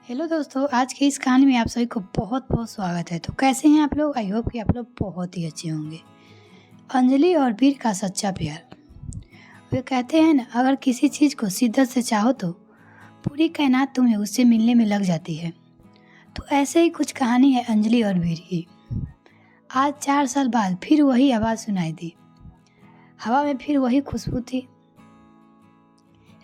Hello दोस्तों, आज की इस कहानी में आप सभी को बहुत बहुत स्वागत है। तो कैसे हैं आप लोग? आई होप कि आप लोग बहुत ही अच्छे होंगे। अंजलि और वीर का सच्चा प्यार। वे कहते हैं ना, अगर किसी चीज़ को शिद्दत से चाहो तो पूरी कायनात तुम्हें उससे मिलने में लग जाती है। तो ऐसे ही कुछ कहानी है अंजलि और वीर की। आज 4 साल बाद फिर वही आवाज़ सुनाई दी। हवा में फिर वही खुशबू थी,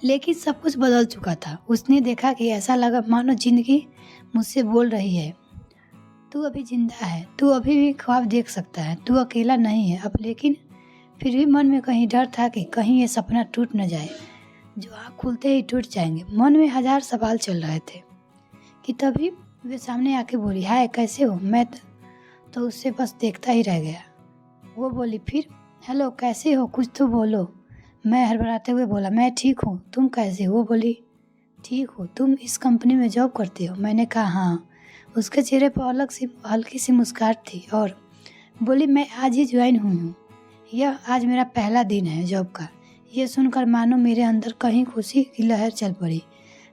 लेकिन सब कुछ बदल चुका था। उसने देखा कि ऐसा लगा मानो जिंदगी मुझसे बोल रही है, तू अभी जिंदा है, तू अभी भी ख्वाब देख सकता है, तू अकेला नहीं है अब। लेकिन फिर भी मन में कहीं डर था कि कहीं ये सपना टूट न जाए, जो आँख खुलते ही टूट जाएंगे। मन में हजार सवाल चल रहे थे कि तभी वे सामने आके बोली, हाय कैसे हो? मैं तो उससे बस देखता ही रह गया। वो बोली फिर, हेलो कैसे हो, कुछ तो बोलो। मैं हड़बड़ाते हुए बोला, मैं ठीक हूँ, तुम कैसे हो? वो बोली, ठीक हो, तुम इस कंपनी में जॉब करते हो? मैंने कहा हाँ। उसके चेहरे पर हल्की सी मुस्कान थी और बोली, मैं आज ही ज्वाइन हुई हूँ, यह आज मेरा पहला दिन है जॉब का। ये सुनकर मानो मेरे अंदर कहीं खुशी की लहर चल पड़ी,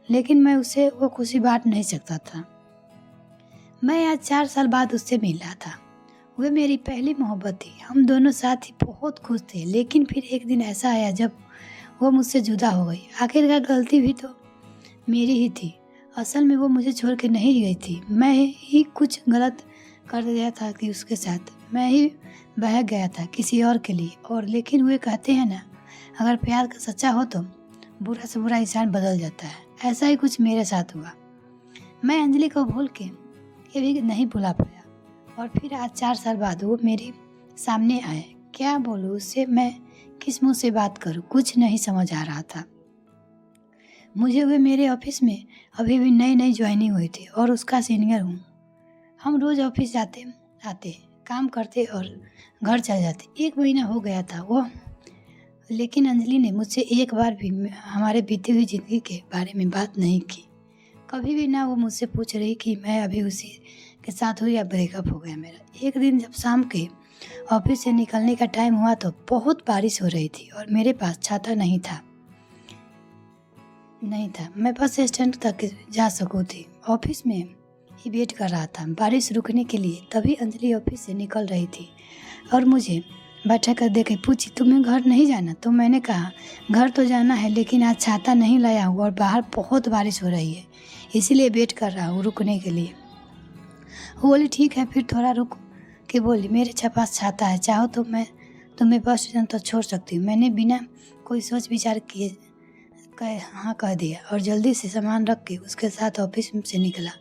लेकिन मैं उसे वो खुशी बांट नहीं सकता था। मैं आज 4 साल बाद उससे मिला था। वह मेरी पहली मोहब्बत थी। हम दोनों साथ ही बहुत खुश थे, लेकिन फिर एक दिन ऐसा आया जब वो मुझसे जुदा हो गई। आखिरकार गलती भी तो मेरी ही थी। असल में वो मुझे छोड़ के नहीं गई थी, मैं ही कुछ गलत कर गया था कि उसके साथ मैं ही बहक गया था किसी और के लिए। और लेकिन वे कहते हैं ना, अगर प्यार का सच्चा हो तो बुरा से बुरा इंसान बदल जाता है। ऐसा ही कुछ मेरे साथ हुआ। मैं अंजलि को भूल के कभी नहीं भुला पाया। और फिर आज 4 साल बाद वो मेरे सामने आए। क्या बोलूँ उससे, मैं किस मुंह से बात करूँ, कुछ नहीं समझ आ रहा था मुझे। वे मेरे ऑफिस में अभी भी नई नई ज्वाइनिंग हुई थी और उसका सीनियर हूँ। हम रोज़ ऑफिस जाते आते, काम करते और घर चले जाते। 1 महीना हो गया था वो, लेकिन अंजलि ने मुझसे एक बार भी हमारे बीती हुई ज़िंदगी के बारे में बात नहीं की। कभी भी ना वो मुझसे पूछ रही कि मैं अभी उसी के साथ हूँ या ब्रेकअप हो गया मेरा। एक दिन जब शाम के ऑफिस से निकलने का टाइम हुआ तो बहुत बारिश हो रही थी और मेरे पास छाता नहीं था। मैं बस स्टैंड तक जा सकूँ थी। ऑफिस में ही वेट कर रहा था बारिश रुकने के लिए। तभी अंजलि ऑफिस से निकल रही थी और मुझे बैठा कर देखे पूछी, तुम्हें घर नहीं जाना? तो मैंने कहा, घर तो जाना है, लेकिन आज छाता नहीं लाया हूँ और बाहर बहुत बारिश हो रही है, इसीलिए वेट कर रहा हूँ रुकने के लिए। वो बोली ठीक है, फिर थोड़ा रुक के बोली, मेरे पास छाता है, चाहो तो मैं तुम्हें बस स्टैंड तक छोड़ सकती हूँ। मैंने बिना कोई सोच विचार किए हाँ कह दिया और जल्दी से सामान रख के उसके साथ ऑफिस से निकला।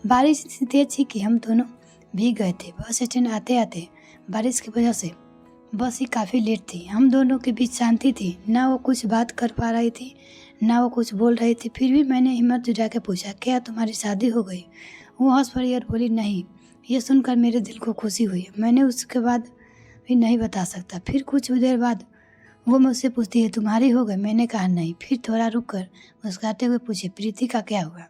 बारिश इतनी तेज थी कि हम दोनों भीग गए थे। बस स्टैंड आते आते बारिश की वजह से बस ही काफ़ी लेट थी। हम दोनों के बीच शांति थी, ना वो कुछ बात कर पा रही थी ना वो कुछ बोल रही थी। फिर भी मैंने हिम्मत जुटा के पूछा, क्या तुम्हारी शादी हो गई? वो हंस पड़ी और बोली, नहीं। ये सुनकर मेरे दिल को खुशी हुई। मैंने उसके बाद भी नहीं बता सकता। फिर कुछ देर बाद वो मुझसे पूछती है, तुम्हारी हो गई? मैंने कहा नहीं। फिर थोड़ा रुक कर मुस्कुराते हुए पूछे, प्रीति का क्या हुआ?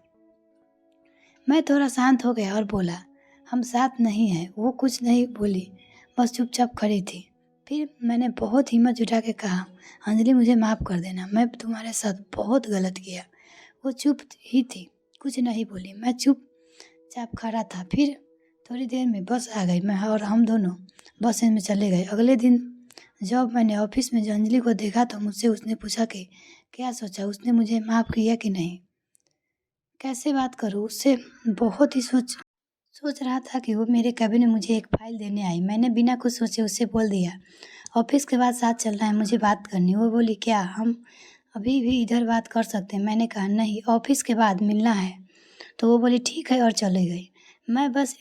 मैं थोड़ा शांत हो गया और बोला, हम साथ नहीं हैं। वो कुछ नहीं बोली, बस चुपचाप खड़ी थी। फिर मैंने बहुत हिम्मत जुटा के कहा, अंजलि मुझे माफ़ कर देना, मैं तुम्हारे साथ बहुत गलत किया। वो चुप ही थी, कुछ नहीं बोली। मैं चुपचाप खड़ा था। फिर थोड़ी देर में बस आ गई। मैं और हम दोनों बस में चले गए। अगले दिन जब मैंने ऑफिस में अंजलि को देखा तो मुझसे उसने पूछा कि क्या सोचा, उसने मुझे माफ़ किया कि नहीं, कैसे बात करूँ उससे। बहुत ही सोच रहा था कि वो मेरे कैबिन में मुझे एक फाइल देने आई। मैंने बिना कुछ सोचे उससे बोल दिया, ऑफिस के बाद साथ चलना है, मुझे बात करनी। वो बोली, क्या हम अभी भी इधर बात कर सकते हैं? मैंने कहा नहीं, ऑफिस के बाद मिलना है। तो वो बोली ठीक है और चली गई। मैं बस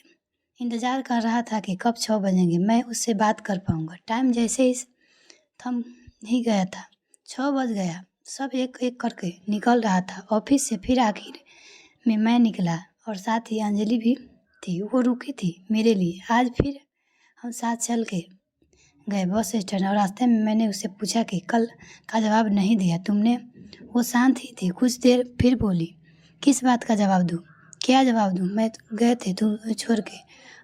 इंतज़ार कर रहा था कि कब 6 बजेंगे, मैं उससे बात कर पाऊँगा। टाइम जैसे ही थम ही गया था, 6 बज गया। सब एक एक करके निकल रहा था ऑफिस से। फिर आखिर में मैं निकला और साथ ही अंजलि भी थी। वो रुकी थी मेरे लिए। आज फिर हम साथ चल के गए बस स्टैंड और रास्ते में मैंने उससे पूछा कि कल का जवाब नहीं दिया तुमने? वो शांत ही थी। कुछ देर फिर बोली, किस बात का जवाब दूँ? क्या जवाब दूँ? मैं तो गए थे तुम छोड़ के,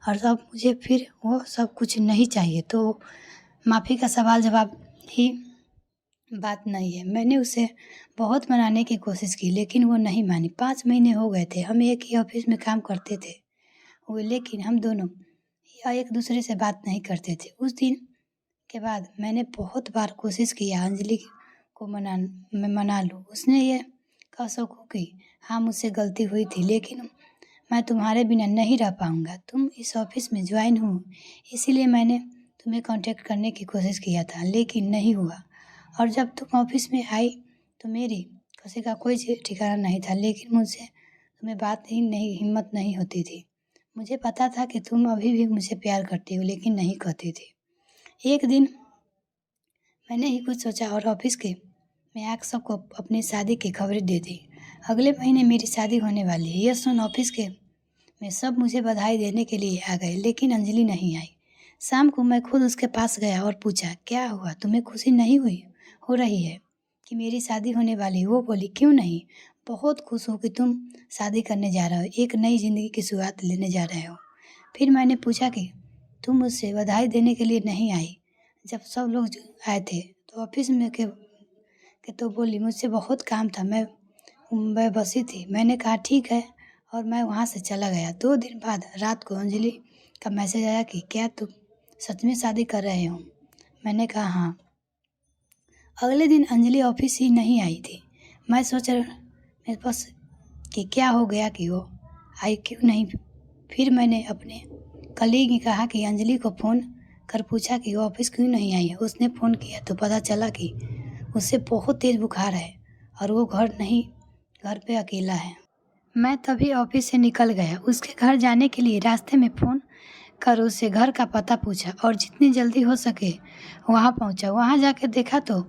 और अब मुझे फिर वो सब कुछ नहीं चाहिए। तो माफ़ी का सवाल जवाब ही बात नहीं है। मैंने उसे बहुत मनाने की कोशिश की लेकिन वो नहीं मानी। 5 महीने हो गए थे, हम एक ही ऑफिस में काम करते थे लेकिन हम दोनों एक दूसरे से बात नहीं करते थे। उस दिन के बाद मैंने बहुत बार कोशिश किया अंजलि को मैं मना लूँ। उसने ये कह सकूँ कि हाँ मुझसे गलती हुई थी लेकिन मैं तुम्हारे बिना नहीं रह पाऊँगा। तुम इस ऑफिस में ज्वाइन हो इसीलिए मैंने तुम्हें कांटेक्ट करने की कोशिश किया था लेकिन नहीं हुआ। और जब तुम ऑफिस में आई तो मेरी खुशी का कोई ठिकाना नहीं था लेकिन मुझसे तुम्हें बात ही नहीं हिम्मत नहीं होती थी। मुझे पता था कि तुम अभी भी मुझसे प्यार करती हो लेकिन नहीं कहती थी। एक दिन मैंने ही कुछ सोचा और ऑफिस के मैं आकर सबको अपनी शादी की खबरें दे दी। अगले महीने मेरी शादी होने वाली है। यह सुन ऑफिस के में सब मुझे बधाई देने के लिए आ गए लेकिन अंजलि नहीं आई। शाम को मैं खुद उसके पास गया और पूछा क्या हुआ, तुम्हें खुशी नहीं हो रही है कि मेरी शादी होने वाली? वो बोली क्यों नहीं, बहुत खुश हूँ कि तुम शादी करने जा रहे हो, एक नई ज़िंदगी की शुरुआत लेने जा रहे हो। फिर मैंने पूछा कि तुम मुझसे बधाई देने के लिए नहीं आई जब सब लोग आए थे तो ऑफिस में के तो बोली मुझसे बहुत काम था, मैं बसी थी। मैंने कहा ठीक है और मैं वहाँ से चला गया। 2 दिन बाद रात को अंजलि का मैसेज आया कि क्या तुम सच में शादी कर रहे हो? मैंने कहा हाँ। अगले दिन अंजलि ऑफिस ही नहीं आई थी। मैं सोच मेरे पास कि क्या हो गया कि वो आई क्यों नहीं। फिर मैंने अपने कलीग ने कहा कि अंजलि को फ़ोन कर पूछा कि वो ऑफिस क्यों नहीं आई है। उसने फ़ोन किया तो पता चला कि उसे बहुत तेज़ बुखार है और वो घर पे अकेला है। मैं तभी ऑफिस से निकल गया। उसके घर जाने के लिए रास्ते में फ़ोन कर उससे घर का पता पूछा और जितनी जल्दी हो सके वहाँ पहुँचा। वहाँ जाकर देखा तो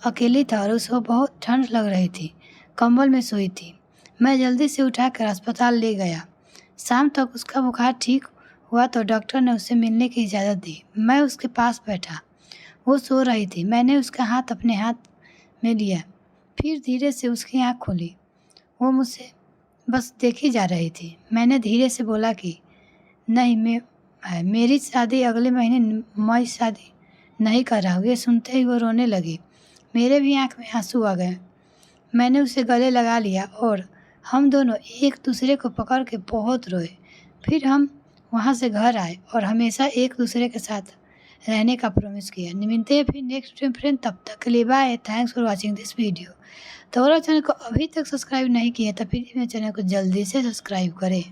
अकेली था और उसको बहुत ठंड लग रही थी, कंबल में सोई थी। मैं जल्दी से उठाकर अस्पताल ले गया। शाम तक उसका बुखार ठीक हुआ तो डॉक्टर ने उसे मिलने की इजाज़त दी। मैं उसके पास बैठा, वो सो रही थी। मैंने उसका हाथ अपने हाथ में लिया, फिर धीरे से उसकी आँख खोली। वो मुझसे बस देखी जा रही थी। मैंने धीरे से बोला कि नहीं, मेरी शादी अगले महीने, मैं शादी नहीं कर रहा हूँ। ये सुनते ही वो रोने लगी। मेरे भी आँख में आंसू आ गए। मैंने उसे गले लगा लिया और हम दोनों एक दूसरे को पकड़ के बहुत रोए। फिर हम वहाँ से घर आए और हमेशा एक दूसरे के साथ रहने का प्रॉमिस किया। मिलते हैं फिर नेक्स्ट टाइम फ्रेंड, तब तक के लिए bye. Thanks for watching this video. तो अगर चैनल को अभी तक सब्सक्राइब नहीं किया तो फिर मेरे चैनल को जल्दी से सब्सक्राइब करें।